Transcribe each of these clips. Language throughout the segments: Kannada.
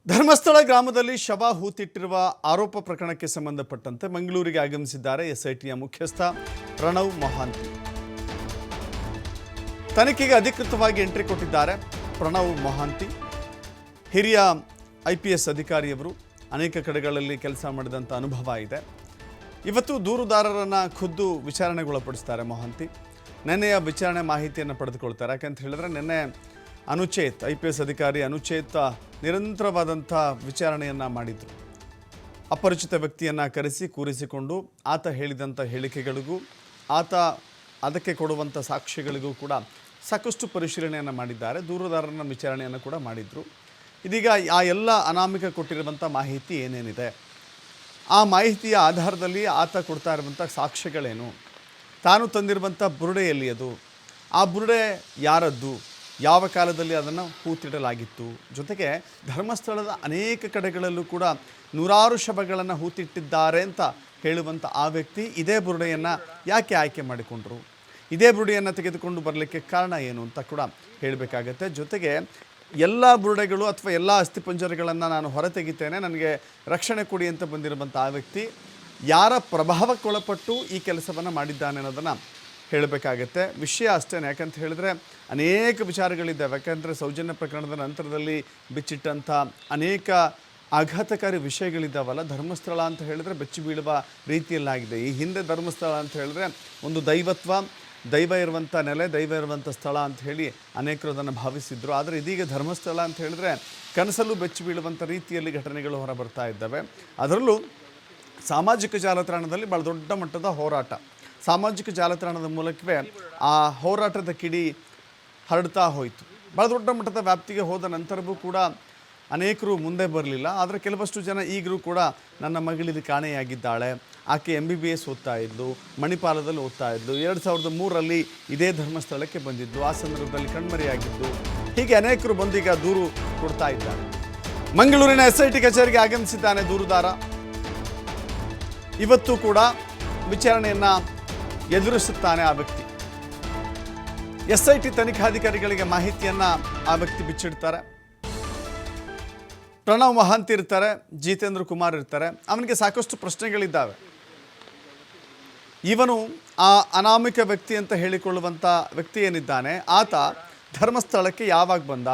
ಧರ್ಮಸ್ಥಳ ಗ್ರಾಮದಲ್ಲಿ ಶವ ಹೂತಿಟ್ಟಿರುವ ಆರೋಪ ಪ್ರಕರಣಕ್ಕೆ ಸಂಬಂಧಪಟ್ಟಂತೆ ಮಂಗಳೂರಿಗೆ ಆಗಮಿಸಿದ್ದಾರೆ ಎಸ್ಐಟಿಯ ಮುಖ್ಯಸ್ಥ ಪ್ರಣವ್ ಮೊಹಾಂತಿ. ತನಿಖೆಗೆ ಅಧಿಕೃತವಾಗಿ ಎಂಟ್ರಿ ಕೊಟ್ಟಿದ್ದಾರೆ ಪ್ರಣವ್ ಮೊಹಾಂತಿ. ಹಿರಿಯ IPS ಅಧಿಕಾರಿಯವರು, ಅನೇಕ ಕಡೆಗಳಲ್ಲಿ ಕೆಲಸ ಮಾಡಿದಂಥ ಅನುಭವ ಇದೆ. ಇವತ್ತು ದೂರುದಾರರನ್ನು ಖುದ್ದು ವಿಚಾರಣೆಗೊಳಪಡಿಸ್ತಾರೆ ಮೊಹಾಂತಿ. ನೆನ್ನೆಯ ವಿಚಾರಣೆ ಮಾಹಿತಿಯನ್ನು ಪಡೆದುಕೊಳ್ತಾರೆ. ಯಾಕಂತ ಹೇಳಿದ್ರೆ ನಿನ್ನೆ ಅನುಚೇತ್ IPS ಅಧಿಕಾರಿ ಅನುಚೇತ್ ನಿರಂತರವಾದಂಥ ವಿಚಾರಣೆಯನ್ನು ಮಾಡಿದರು. ಅಪರಿಚಿತ ವ್ಯಕ್ತಿಯನ್ನು ಕರೆಸಿ ಕೂರಿಸಿಕೊಂಡು ಆತ ಹೇಳಿದಂಥ ಹೇಳಿಕೆಗಳಿಗೂ ಆತ ಅದಕ್ಕೆ ಕೊಡುವಂಥ ಸಾಕ್ಷ್ಯಗಳಿಗೂ ಕೂಡ ಸಾಕಷ್ಟು ಪರಿಶೀಲನೆಯನ್ನು ಮಾಡಿದ್ದಾರೆ. ದೂರುದಾರರನ್ನ ವಿಚಾರಣೆಯನ್ನು ಕೂಡ ಮಾಡಿದರು. ಇದೀಗ ಆ ಎಲ್ಲ ಅನಾಮಿಕ ಕೊಟ್ಟಿರುವಂಥ ಮಾಹಿತಿ ಏನೇನಿದೆ, ಆ ಮಾಹಿತಿಯ ಆಧಾರದಲ್ಲಿ ಆತ ಕೊಡ್ತಾ ಇರುವಂಥ ಸಾಕ್ಷ್ಯಗಳೇನು, ತಾನು ತಂದಿರುವಂಥ ಬುರುಡೆಯಲ್ಲಿ ಅದು, ಆ ಬುರುಡೆ ಯಾರದ್ದು, ಯಾವ ಕಾಲದಲ್ಲಿ ಅದನ್ನು ಹೂತಿಡಲಾಗಿತ್ತು, ಜೊತೆಗೆ ಧರ್ಮಸ್ಥಳದ ಅನೇಕ ಕಡೆಗಳಲ್ಲೂ ಕೂಡ ನೂರಾರು ಶವಗಳನ್ನು ಹೂತಿಟ್ಟಿದ್ದಾರೆ ಅಂತ ಹೇಳುವಂಥ ಆ ವ್ಯಕ್ತಿ ಇದೇ ಬುರುಡೆಯನ್ನು ಯಾಕೆ ಆಯ್ಕೆ ಮಾಡಿಕೊಂಡ್ರು, ಇದೇ ಬುರುಡೆಯನ್ನು ತೆಗೆದುಕೊಂಡು ಬರಲಿಕ್ಕೆ ಕಾರಣ ಏನು ಅಂತ ಕೂಡ ಹೇಳಬೇಕಾಗತ್ತೆ. ಜೊತೆಗೆ ಎಲ್ಲ ಬುರುಡೆಗಳು ಅಥವಾ ಎಲ್ಲ ಅಸ್ಥಿಪಂಜರಗಳನ್ನು ನಾನು ಹೊರತೆಗಿತೇನೆ, ನನಗೆ ರಕ್ಷಣೆ ಕೊಡಿ ಅಂತ ಬಂದಿರುವಂಥ ಆ ವ್ಯಕ್ತಿ ಯಾರ ಪ್ರಭಾವಕ್ಕೊಳಪಟ್ಟು ಈ ಕೆಲಸವನ್ನು ಮಾಡಿದ್ದಾನೆ ಅನ್ನೋದನ್ನು ಹೇಳಬೇಕಾಗತ್ತೆ. ವಿಷಯ ಅಷ್ಟೇ. ಯಾಕಂತ ಹೇಳಿದ್ರೆ ಅನೇಕ ವಿಚಾರಗಳಿದ್ದಾವೆ. ಯಾಕಂದರೆ ಸೌಜನ್ಯ ಪ್ರಕರಣದ ನಂತರದಲ್ಲಿ ಬಿಚ್ಚಿಟ್ಟಂಥ ಅನೇಕ ಆಘಾತಕಾರಿ ವಿಷಯಗಳಿದ್ದಾವಲ್ಲ. ಧರ್ಮಸ್ಥಳ ಅಂತ ಹೇಳಿದ್ರೆ ಬೆಚ್ಚಿ ಬೀಳುವ ರೀತಿಯಲ್ಲಾಗಿದೆ. ಈ ಹಿಂದೆ ಧರ್ಮಸ್ಥಳ ಅಂತ ಹೇಳಿದ್ರೆ ಒಂದು ದೈವ ಇರುವಂಥ ನೆಲೆ, ದೈವ ಇರುವಂಥ ಸ್ಥಳ ಅಂತ ಹೇಳಿ ಅನೇಕರು ಅದನ್ನು ಭಾವಿಸಿದ್ರು. ಆದರೆ ಇದೀಗ ಧರ್ಮಸ್ಥಳ ಅಂತ ಹೇಳಿದ್ರೆ ಕನಸಲ್ಲೂ ಬೆಚ್ಚಿ ಬೀಳುವಂಥ ರೀತಿಯಲ್ಲಿ ಘಟನೆಗಳು ಹೊರಬರ್ತಾ ಇದ್ದಾವೆ. ಅದರಲ್ಲೂ ಸಾಮಾಜಿಕ ಜಾಲತಾಣದಲ್ಲಿ ಭಾಳ ದೊಡ್ಡ ಮಟ್ಟದ ಹೋರಾಟ, ಸಾಮಾಜಿಕ ಜಾಲತಾಣದ ಮೂಲಕವೇ ಆ ಹೋರಾಟದ ಕಿಡಿ ಹರಡ್ತಾ ಹೋಯಿತು. ಭಾಳ ದೊಡ್ಡ ಮಟ್ಟದ ವ್ಯಾಪ್ತಿಗೆ ಹೋದ ನಂತರವೂ ಕೂಡ ಅನೇಕರು ಮುಂದೆ ಬರಲಿಲ್ಲ. ಆದರೆ ಕೆಲವಷ್ಟು ಜನ ಈಗಲೂ ಕೂಡ ನನ್ನ ಮಗಳಿದು ಕಾಣೆಯಾಗಿದ್ದಾಳೆ, ಆಕೆ MBBS ಓದ್ತಾ ಇದ್ಲು, ಮಣಿಪಾಲದಲ್ಲಿ ಓದ್ತಾ ಇದ್ಲು, 2003ರಲ್ಲಿ ಇದೇ ಧರ್ಮಸ್ಥಳಕ್ಕೆ ಬಂದಿದ್ದು, ಆ ಸಂದರ್ಭದಲ್ಲಿ ಕಣ್ಮರೆಯಾಗಿದ್ದು, ಹೀಗೆ ಅನೇಕರು ಬಂದೀಗ ದೂರು ಕೊಡ್ತಾ ಇದ್ದಾರೆ. ಮಂಗಳೂರಿನ SIT ಕಚೇರಿಗೆ ಆಗಮಿಸಿದ್ದಾನೆ ದೂರುದಾರ. ಇವತ್ತು ಕೂಡ ವಿಚಾರಣೆಯನ್ನು ಎದುರಿಸುತ್ತಾನೆ ಆ ವ್ಯಕ್ತಿ. SIT ತನಿಖಾಧಿಕಾರಿಗಳಿಗೆ ಮಾಹಿತಿಯನ್ನು ಆ ವ್ಯಕ್ತಿ ಬಿಚ್ಚಿಡ್ತಾರೆ. ಪ್ರಣವ್ ಮೊಹಾಂತಿ ಇರ್ತಾರೆ, ಜಿತೇಂದ್ರ ಕುಮಾರ್ ಇರ್ತಾರೆ. ಅವನಿಗೆ ಸಾಕಷ್ಟು ಪ್ರಶ್ನೆಗಳಿದ್ದಾವೆ. ಇವನು ಆ ಅನಾಮಿಕ ವ್ಯಕ್ತಿ ಅಂತ ಹೇಳಿಕೊಳ್ಳುವಂಥ ವ್ಯಕ್ತಿ ಏನಿದ್ದಾನೆ, ಆತ ಧರ್ಮಸ್ಥಳಕ್ಕೆ ಯಾವಾಗ ಬಂದ,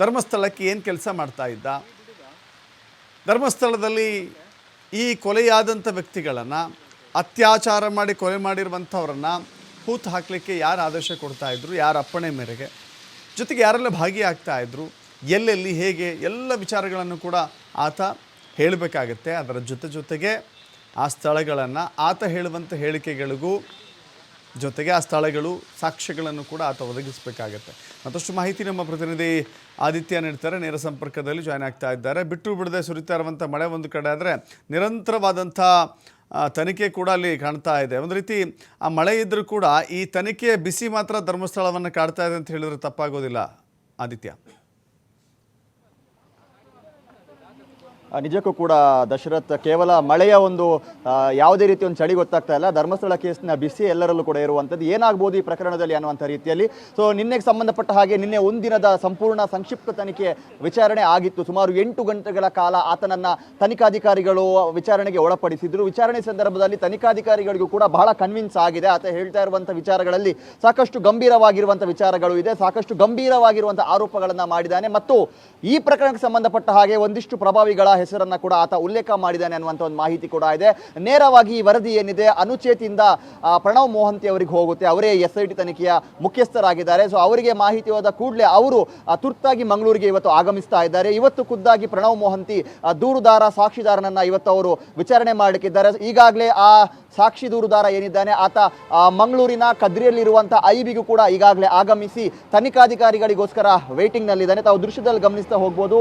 ಧರ್ಮಸ್ಥಳಕ್ಕೆ ಏನು ಕೆಲಸ ಮಾಡ್ತಾ ಇದ್ದ, ಧರ್ಮಸ್ಥಳದಲ್ಲಿ ಈ ಕೊಲೆಯಾದಂಥ ವ್ಯಕ್ತಿಗಳನ್ನು, ಅತ್ಯಾಚಾರ ಮಾಡಿ ಕೊಲೆ ಮಾಡಿರುವಂಥವ್ರನ್ನು ಹೂತು ಹಾಕಲಿಕ್ಕೆ ಯಾರು ಆದೇಶ ಕೊಡ್ತಾ ಇದ್ರು, ಯಾರ ಅಪ್ಪಣೆ ಮೇರೆಗೆ, ಜೊತೆಗೆ ಯಾರೆಲ್ಲ ಭಾಗಿಯಾಗ್ತಾ ಇದ್ರು, ಎಲ್ಲೆಲ್ಲಿ ಹೇಗೆ, ಎಲ್ಲ ವಿಚಾರಗಳನ್ನು ಕೂಡ ಆತ ಹೇಳಬೇಕಾಗತ್ತೆ. ಅದರ ಜೊತೆಗೆ ಆ ಸ್ಥಳಗಳನ್ನು, ಆತ ಹೇಳುವಂಥ ಹೇಳಿಕೆಗಳಿಗೂ ಜೊತೆಗೆ ಆ ಸ್ಥಳಗಳು, ಸಾಕ್ಷ್ಯಗಳನ್ನು ಕೂಡ ಆತ ಒದಗಿಸಬೇಕಾಗತ್ತೆ. ಮತ್ತಷ್ಟು ಮಾಹಿತಿ ನಮ್ಮ ಪ್ರತಿನಿಧಿ ಆದಿತ್ಯ ನೀಡ್ತಾರೆ, ನೇರ ಸಂಪರ್ಕದಲ್ಲಿ ಜಾಯ್ನ್ ಆಗ್ತಾ ಇದ್ದಾರೆ. ಬಿಟ್ಟು ಬಿಡದೆ ಸುರಿತಾ ಇರುವಂಥ ಮಳೆ ಒಂದು ಕಡೆ ಆದರೆ ನಿರಂತರವಾದಂಥ ತನಿಖೆ ಕೂಡ ಅಲ್ಲಿ ಕಾಣ್ತಾ ಇದೆ. ಒಂದು ರೀತಿ ಆ ಮಳೆ ಇದ್ದರೂ ಕೂಡ ಈ ತನಿಖೆಯ ಬಿಸಿ ಮಾತ್ರ ಧರ್ಮಸ್ಥಳವನ್ನು ಕಾಡ್ತಾ ಇದೆ ಅಂತ ಹೇಳಿದ್ರೆ ತಪ್ಪಾಗೋದಿಲ್ಲ ಆದಿತ್ಯ. ನಿಜಕ್ಕೂ ಕೂಡ ದಶರಥ್, ಕೇವಲ ಮಳೆಯ ಒಂದು ಯಾವುದೇ ರೀತಿ ಒಂದು ಚಳಿ ಗೊತ್ತಾಗ್ತಾ ಇಲ್ಲ. ಧರ್ಮಸ್ಥಳ ಕೇಸ್ನ ಬಿಸಿ ಎಲ್ಲರಲ್ಲೂ ಕೂಡ ಇರುವಂಥದ್ದು. ಏನಾಗ್ಬೋದು ಈ ಪ್ರಕರಣದಲ್ಲಿ ಅನ್ನುವಂಥ ರೀತಿಯಲ್ಲಿ. ಸೊ ನಿನ್ನೆಗೆ ಸಂಬಂಧಪಟ್ಟ ಹಾಗೆ ನಿನ್ನೆ ಒಂದಿನದ ಸಂಪೂರ್ಣ ಸಂಕ್ಷಿಪ್ತ ತನಿಖೆ ವಿಚಾರಣೆ ಆಗಿತ್ತು. ಸುಮಾರು 8 ಗಂಟೆಗಳ ಕಾಲ ಆತನನ್ನು ತನಿಖಾಧಿಕಾರಿಗಳು ವಿಚಾರಣೆಗೆ ಒಳಪಡಿಸಿದ್ರು. ವಿಚಾರಣೆ ಸಂದರ್ಭದಲ್ಲಿ ತನಿಖಾಧಿಕಾರಿಗಳಿಗೂ ಕೂಡ ಬಹಳ ಕನ್ವಿನ್ಸ್ ಆಗಿದೆ. ಆತ ಹೇಳ್ತಾ ಇರುವಂಥ ವಿಚಾರಗಳಲ್ಲಿ ಸಾಕಷ್ಟು ಗಂಭೀರವಾಗಿರುವಂಥ ವಿಚಾರಗಳು ಇದೆ, ಸಾಕಷ್ಟು ಗಂಭೀರವಾಗಿರುವಂಥ ಆರೋಪಗಳನ್ನು ಮಾಡಿದ್ದಾನೆ. ಮತ್ತು ಈ ಪ್ರಕರಣಕ್ಕೆ ಸಂಬಂಧಪಟ್ಟ ಹಾಗೆ ಒಂದಿಷ್ಟು ಪ್ರಭಾವಿಗಳ ಹೆಸರನ್ನ ಕೂಡ ಆತ ಉಲ್ಲೇಖ ಮಾಡಿದ್ದಾನೆ ಅನ್ನುವಂಥ ಒಂದು ಮಾಹಿತಿ ಕೂಡ ಇದೆ. ನೇರವಾಗಿ ಈ ವರದಿ ಏನಿದೆ ಅನುಚೇತಿಯಿಂದ ಪ್ರಣವ್ ಮೊಹಾಂತಿ ಅವರಿಗೆ ಹೋಗುತ್ತೆ. ಅವರೇ SIT ತನಿಖೆಯ ಮುಖ್ಯಸ್ಥರಾಗಿದ್ದಾರೆ. ಸೊ ಅವರಿಗೆ ಮಾಹಿತಿ ಹೋದ ಕೂಡಲೇ ಅವರು ತುರ್ತಾಗಿ ಮಂಗಳೂರಿಗೆ ಇವತ್ತು ಆಗಮಿಸ್ತಾ ಇದ್ದಾರೆ. ಇವತ್ತು ಖುದ್ದಾಗಿ ಪ್ರಣವ್ ಮೊಹಾಂತಿ ದೂರುದಾರ, ಸಾಕ್ಷಿದಾರನನ್ನ ಇವತ್ತು ಅವರು ವಿಚಾರಣೆ ಮಾಡಲಿಕ್ಕಿದ್ದಾರೆ. ಈಗಾಗಲೇ ಆ ಸಾಕ್ಷಿ ದೂರುದಾರ ಏನಿದ್ದಾನೆ ಆತ ಮಂಗಳೂರಿನ ಕದ್ರಿಯಲ್ಲಿರುವಂಥ IBಗೂ ಕೂಡ ಈಗಾಗಲೇ ಆಗಮಿಸಿ ತನಿಖಾಧಿಕಾರಿಗಳಿಗೋಸ್ಕರ ವೇಟಿಂಗ್ನಲ್ಲಿದ್ದಾನೆ. ತಾವು ದೃಶ್ಯದಲ್ಲಿ ಗಮನಿಸ್ತಾ ಹೋಗ್ಬೋದು.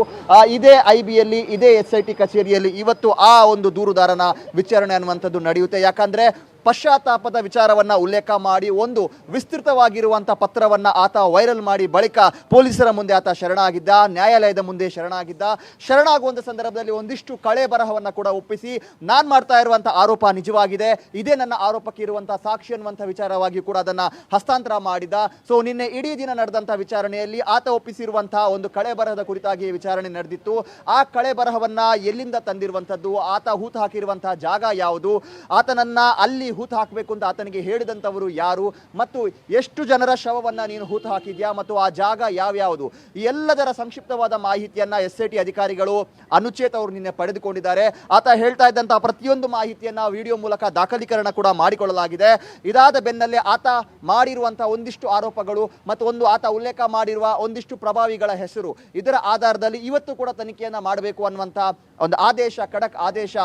ಇದೇ IBಯಲ್ಲಿ, ಇದೇ SIT ಕಚೇರಿಯಲ್ಲಿ ಇವತ್ತು ಆ ಒಂದು ದೂರುದಾರನ ವಿಚಾರಣೆ ಅನ್ನುವಂಥದ್ದು ನಡೆಯುತ್ತೆ. ಯಾಕಂದರೆ ಪಶ್ಚಾತ್ತಾಪದ ವಿಚಾರವನ್ನ ಉಲ್ಲೇಖ ಮಾಡಿ ಒಂದು ವಿಸ್ತೃತವಾಗಿರುವಂಥ ಪತ್ರವನ್ನ ಆತ ವೈರಲ್ ಮಾಡಿ ಬಳಿಕ ಪೊಲೀಸರ ಮುಂದೆ ಆತ ಶರಣಾಗಿದ್ದ, ನ್ಯಾಯಾಲಯದ ಮುಂದೆ ಶರಣಾಗುವಂಥ ಸಂದರ್ಭದಲ್ಲಿ ಒಂದಿಷ್ಟು ಕಳೆ ಬರಹವನ್ನ ಕೂಡ ಒಪ್ಪಿಸಿ ನಾನು ಮಾಡ್ತಾ ಇರುವಂಥ ಆರೋಪ ನಿಜವಾಗಿದೆ, ಇದೇ ನನ್ನ ಆರೋಪಕ್ಕೆ ಇರುವಂಥ ಸಾಕ್ಷಿ ಅನ್ನುವಂಥ ವಿಚಾರವಾಗಿ ಕೂಡ ಅದನ್ನ ಹಸ್ತಾಂತರ ಮಾಡಿದ. ಸೊ ನಿನ್ನೆ ಇಡೀ ದಿನ ನಡೆದಂಥ ವಿಚಾರಣೆಯಲ್ಲಿ ಆತ ಒಪ್ಪಿಸಿರುವಂತಹ ಒಂದು ಕಳೆ ಬರಹದ ಕುರಿತಾಗಿ ವಿಚಾರಣೆ ನಡೆದಿತ್ತು. ಆ ಕಳೆ ಬರಹವನ್ನ ಎಲ್ಲಿಂದ ತಂದಿರುವಂಥದ್ದು, ಆತ ಹೂತು ಹಾಕಿರುವಂತಹ ಜಾಗ ಯಾವುದು, ಆತನನ್ನ ಅಲ್ಲಿ ಹೂತು ಹಾಕಬೇಕು ಅಂತ ಆತನಿಗೆ ಹೇಳಿದಂಥವರು ಯಾರು, ಮತ್ತು ಎಷ್ಟು ಜನರ ಶವವನ್ನ ನೀನು ಹೂತು ಹಾಕಿದ್ಯಾ ಮತ್ತು ಆ ಜಾಗ ಯಾವ್ಯಾವುದು, ಈ ಎಲ್ಲದರ ಸಂಕ್ಷಿಪ್ತವಾದ ಮಾಹಿತಿಯನ್ನ SIT ಅಧಿಕಾರಿಗಳು ಅನುಚೇತ್ ಅವರು ನಿನ್ನೆ ಪಡೆದುಕೊಂಡಿದ್ದಾರೆ. ಆತ ಹೇಳ್ತಾ ಇದ್ದಂತಹ ಪ್ರತಿಯೊಂದು ಮಾಹಿತಿಯನ್ನ ವಿಡಿಯೋ ಮೂಲಕ ದಾಖಲೀಕರಣ ಕೂಡ ಮಾಡಿಕೊಳ್ಳಲಾಗಿದೆ. ಇದಾದ ಬೆನ್ನಲ್ಲೇ ಆತ ಮಾಡಿರುವಂತಹ ಒಂದಿಷ್ಟು ಆರೋಪಗಳು ಮತ್ತು ಆತ ಉಲ್ಲೇಖ ಮಾಡಿರುವ ಒಂದಿಷ್ಟು ಪ್ರಭಾವಿಗಳ ಹೆಸರು, ಇದರ ಆಧಾರದಲ್ಲಿ ಇವತ್ತು ಕೂಡ ತನಿಖೆಯನ್ನ ಮಾಡಬೇಕು ಅನ್ನುವಂಥ ಒಂದು ಆದೇಶ, ಖಡಕ್ ಆದೇಶ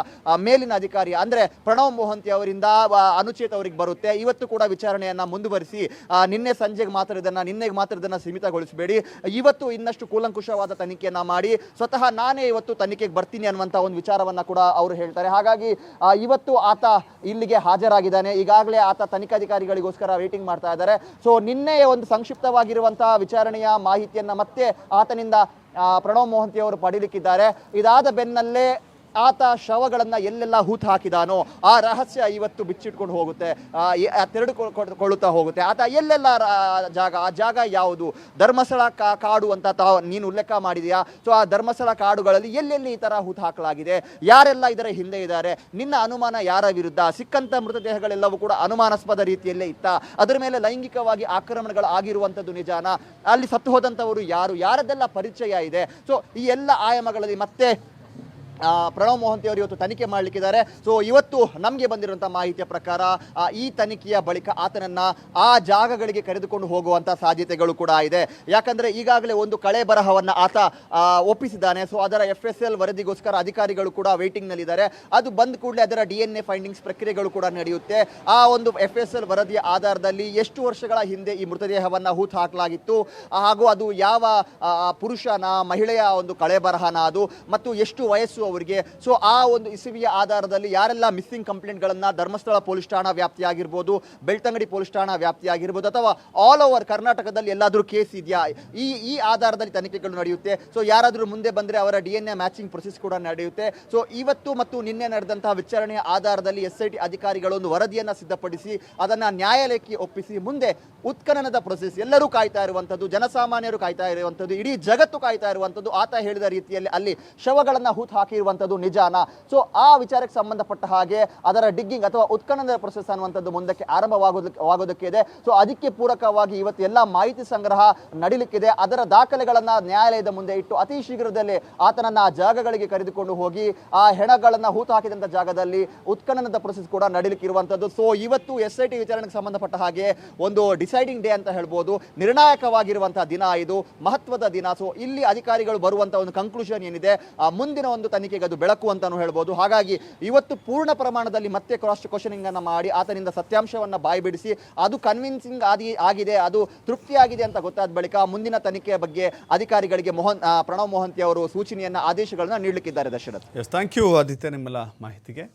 ಮೇಲಿನ ಅಧಿಕಾರಿ ಅಂದ್ರೆ ಪ್ರಣವ್ ಮೊಹಂತಿ ಅವರಿಂದ ಅನುಚೇತ್ ಅವರಿಗೆ ಬರುತ್ತೆ. ಇವತ್ತು ಕೂಡ ವಿಚಾರಣೆಯನ್ನ ಮುಂದುವರಿಸಿ ನಿನ್ನೆ ಸಂಜೆಗೆ ಮಾತ್ರ ಇದನ್ನ ಸೀಮಿತಗೊಳಿಸಬೇಡಿ, ಇವತ್ತು ಇನ್ನಷ್ಟು ಕೂಲಂಕುಷವಾದ ತನಿಖೆಯನ್ನ ಮಾಡಿ ಸ್ವತಃ ನಾನೇ ಇವತ್ತು ತನಿಖೆಗೆ ಬರ್ತೀನಿ ಅನ್ನುವಂಥ ಒಂದು ವಿಚಾರವನ್ನ ಕೂಡ ಅವರು ಹೇಳ್ತಾರೆ. ಹಾಗಾಗಿ ಇವತ್ತು ಆತ ಇಲ್ಲಿಗೆ ಹಾಜರಾಗಿದ್ದಾನೆ. ಈಗಾಗಲೇ ಆತ ತನಿಖಾಧಿಕಾರಿಗಳಿಗೋಸ್ಕರ ವೇಟಿಂಗ್ ಮಾಡ್ತಾ ಇದ್ದಾರೆ. ಸೊ ನಿನ್ನೆ ಒಂದು ಸಂಕ್ಷಿಪ್ತವಾಗಿರುವಂತಹ ವಿಚಾರಣೆಯ ಮಾಹಿತಿಯನ್ನ ಮತ್ತೆ ಆತನಿಂದ ಪ್ರಣವ್ ಮೊಹಂತಿ ಅವರು ಪಡೀಲಿಕ್ಕಿದ್ದಾರೆ. ಇದಾದ ಬೆನ್ನಲ್ಲೇ ಆತ ಶವಗಳನ್ನು ಎಲ್ಲೆಲ್ಲ ಹೂತು ಹಾಕಿದಾನೋ ಆ ರಹಸ್ಯ ಇವತ್ತು ಬಿಚ್ಚಿಟ್ಕೊಂಡು ಹೋಗುತ್ತೆ, ತೆರೆದುಕೊಳ್ಳುತ್ತಾ ಹೋಗುತ್ತೆ. ಆತ ಎಲ್ಲೆಲ್ಲ ಆ ಜಾಗ ಯಾವುದು, ಧರ್ಮಸ್ಥಳ ಕಾಡು ಅಂತ ನೀನು ಉಲ್ಲೇಖ ಮಾಡಿದೆಯಾ, ಸೊ ಆ ಧರ್ಮಸ್ಥಳ ಕಾಡುಗಳಲ್ಲಿ ಎಲ್ಲೆಲ್ಲಿ ಈ ಥರ ಹೂತು ಹಾಕಲಾಗಿದೆ, ಯಾರೆಲ್ಲ ಇದರ ಹಿಂದೆ ಇದ್ದಾರೆ, ನಿನ್ನ ಅನುಮಾನ ಯಾರ ವಿರುದ್ಧ, ಸಿಕ್ಕಂಥ ಮೃತದೇಹಗಳೆಲ್ಲವೂ ಕೂಡ ಅನುಮಾನಾಸ್ಪದ ರೀತಿಯಲ್ಲೇ ಇತ್ತ, ಅದರ ಮೇಲೆ ಲೈಂಗಿಕವಾಗಿ ಆಕ್ರಮಣಗಳು ಆಗಿರುವಂಥದ್ದು ನಿಜಾನ, ಅಲ್ಲಿ ಸತ್ತು ಹೋದಂಥವರು ಯಾರದ್ದೆಲ್ಲ ಪರಿಚಯ ಇದೆ. ಸೊ ಈ ಎಲ್ಲ ಆಯಾಮಗಳಲ್ಲಿ ಮತ್ತೆ ಪ್ರಣವ್ ಮೊಹಂತಿ ಅವರು ಇವತ್ತು ತನಿಖೆ ಮಾಡಲಿಕ್ಕಿದ್ದಾರೆ. ಸೊ ಇವತ್ತು ನಮಗೆ ಬಂದಿರುವಂಥ ಮಾಹಿತಿಯ ಪ್ರಕಾರ ಈ ತನಿಖೆಯ ಬಳಿಕ ಆತನನ್ನ ಆ ಜಾಗಗಳಿಗೆ ಕರೆದುಕೊಂಡು ಹೋಗುವಂಥ ಸಾಧ್ಯತೆಗಳು ಕೂಡ ಇದೆ. ಯಾಕಂದರೆ ಈಗಾಗಲೇ ಒಂದು ಕಳೆ ಬರಹವನ್ನು ಆತ ಒಪ್ಪಿಸಿದ್ದಾನೆ. ಸೊ ಅದರ FSL ವರದಿಗೋಸ್ಕರ ಅಧಿಕಾರಿಗಳು ಕೂಡ ವೇಟಿಂಗ್ನಲ್ಲಿದ್ದಾರೆ. ಅದು ಬಂದ ಕೂಡಲೇ ಅದರ DNA ಫೈಂಡಿಂಗ್ಸ್ ಪ್ರಕ್ರಿಯೆಗಳು ಕೂಡ ನಡೆಯುತ್ತೆ. ಆ ಒಂದು FSL ವರದಿಯ ಆಧಾರದಲ್ಲಿ ಎಷ್ಟು ವರ್ಷಗಳ ಹಿಂದೆ ಈ ಮೃತದೇಹವನ್ನು ಹೂತು ಹಾಕಲಾಗಿತ್ತು, ಹಾಗೂ ಅದು ಯಾವ ಪುರುಷನ ಮಹಿಳೆಯ ಒಂದು ಕಳೆ ಬರಹನ ಅದು, ಮತ್ತು ಎಷ್ಟು ವಯಸ್ಸು ಅವರಿಗೆ. ಸೊ ಆ ಒಂದು ಇಸುವಿಯ ಆಧಾರದಲ್ಲಿ ಯಾರೆಲ್ಲ ಮಿಸ್ಸಿಂಗ್ ಕಂಪ್ಲೇಂಟ್ಗಳನ್ನು ಧರ್ಮಸ್ಥಳ ಪೊಲೀಸ್ ಠಾಣಾ ವ್ಯಾಪ್ತಿಯಾಗಿರ್ಬೋದು, ಬೆಳ್ತಂಗಡಿ ಪೊಲೀಸ್ ಠಾಣಾ ವ್ಯಾಪ್ತಿಯಾಗಿರ್ಬೋದು, ಅಥವಾ ಆಲ್ ಓವರ್ ಕರ್ನಾಟಕದಲ್ಲಿ ಎಲ್ಲಾದರೂ ಕೇಸ್ ಇದೆಯಾ, ಈ ಆಧಾರದಲ್ಲಿ ತನಿಖೆಗಳು ನಡೆಯುತ್ತೆ. ಸೊ ಯಾರಾದರೂ ಮುಂದೆ ಬಂದರೆ ಅವರ DNA ಮ್ಯಾಚಿಂಗ್ ಪ್ರೊಸೆಸ್ ಕೂಡ ನಡೆಯುತ್ತೆ. ಸೊ ಇವತ್ತು ಮತ್ತು ನಿನ್ನೆ ನಡೆದಂತಹ ವಿಚಾರಣೆಯ ಆಧಾರದಲ್ಲಿ SIT ಅಧಿಕಾರಿಗಳು ಒಂದು ವರದಿಯನ್ನು ಸಿದ್ಧಪಡಿಸಿ ಅದನ್ನು ನ್ಯಾಯಾಲಯಕ್ಕೆ ಒಪ್ಪಿಸಿ ಮುಂದೆ ಉತ್ಖನನದ ಪ್ರೊಸೆಸ್, ಎಲ್ಲರೂ ಕಾಯ್ತಾ ಇರುವಂಥದ್ದು, ಜನಸಾಮಾನ್ಯರು ಕಾಯ್ತಾ ಇರುವಂಥದ್ದು, ಇಡೀ ಜಗತ್ತು ಕಾಯ್ತಾ ಇರುವಂಥದ್ದು, ಆತ ಹೇಳಿದ ರೀತಿಯಲ್ಲಿ ಅಲ್ಲಿ ಶವಗಳನ್ನು ಹೂತು ಹಾಕಿರುವಂಥದ್ದು ನಿಜಾನ. ಸೊ ಆ ವಿಚಾರಕ್ಕೆ ಸಂಬಂಧಪಟ್ಟ ಹಾಗೆ ಅದರ ಡಿಗ್ಗಿಂಗ್ ಅಥವಾ ಉತ್ಖನನದ ಪ್ರೊಸೆಸ್ ಅನ್ನುವಂಥದ್ದು ಮುಂದಕ್ಕೆ ಆರಂಭವಾಗೋದಕ್ಕೆ ಇದೆ. ಸೊ ಅದಕ್ಕೆ ಪೂರಕವಾಗಿ ಇವತ್ತು ಎಲ್ಲ ಮಾಹಿತಿ ಸಂಗ್ರಹ ನಡೀಲಿಕ್ಕಿದೆ. ಅದರ ದಾಖಲೆಗಳನ್ನು ನ್ಯಾಯಾಲಯದ ಮುಂದೆ ಇಟ್ಟು ಅತಿ ಶೀಘ್ರದಲ್ಲೇ ಆತನನ್ನು ಆ ಜಾಗಗಳಿಗೆ ಕರೆದುಕೊಂಡು ಹೋಗಿ ಆ ಹೆಣಗಳನ್ನು ಹೂತು ಹಾಕಿದಂಥ ಜಾಗದಲ್ಲಿ ಉತ್ಖನನದ ಪ್ರೊಸೆಸ್ ಕೂಡ ನಡೀಲಿಕ್ಕಿರುವಂಥದ್ದು. ಸೊ ಇವತ್ತು SIT ವಿಚಾರಣೆಗೆ ಸಂಬಂಧಪಟ್ಟ ಹಾಗೆ ಒಂದು ಡಿಸೈಡಿಂಗ್ ಡೇ ಅಂತ ಹೇಳ್ಬೋದು, ನಿರ್ಣಾಯಕವಾಗಿರುವಂತಹ ದಿನ, ಇದು ಮಹತ್ವದ ದಿನ. ಸೊ ಇಲ್ಲಿ ಅಧಿಕಾರಿಗಳು ಬರುವಂಥ ಒಂದು ಕನ್ಕ್ಲೂಷನ್ ಏನಿದೆ, ಮುಂದಿನ ಒಂದು ತನಿಖೆಗೆ ಅದು ಬೆಳಕು ಅಂತಾನು ಹೇಳ್ಬೋದು. ಹಾಗಾಗಿ ಇವತ್ತು ಪೂರ್ಣ ಪ್ರಮಾಣದಲ್ಲಿ ಮತ್ತೆ ಕ್ರಾಸ್ ಕ್ವಶನಿಂಗ್ ಅನ್ನು ಮಾಡಿ ಆತನಿಂದ ಸತ್ಯಾಂಶವನ್ನು ಬಾಯ್ಬಿಡಿಸಿ ಅದು ಕನ್ವಿನ್ಸಿಂಗ್ ಆಗಿದೆ, ಅದು ತೃಪ್ತಿಯಾಗಿದೆ ಅಂತ ಗೊತ್ತಾದ ಬಳಿಕ ಮುಂದಿನ ತನಿಖೆಯ ಬಗ್ಗೆ ಅಧಿಕಾರಿಗಳಿಗೆ ಪ್ರಣವ್ ಮೊಹಂತಿ ಅವರು ಸೂಚನೆಯನ್ನ, ಆದೇಶಗಳನ್ನ ನೀಡಲಿಕ್ಕಿದ್ದಾರೆ. ದಶರಥ್, ಥ್ಯಾಂಕ್ ಯು ಆದಿತ್ಯ ನಿಮ್ಮೆಲ್ಲ ಮಾಹಿತಿಗೆ.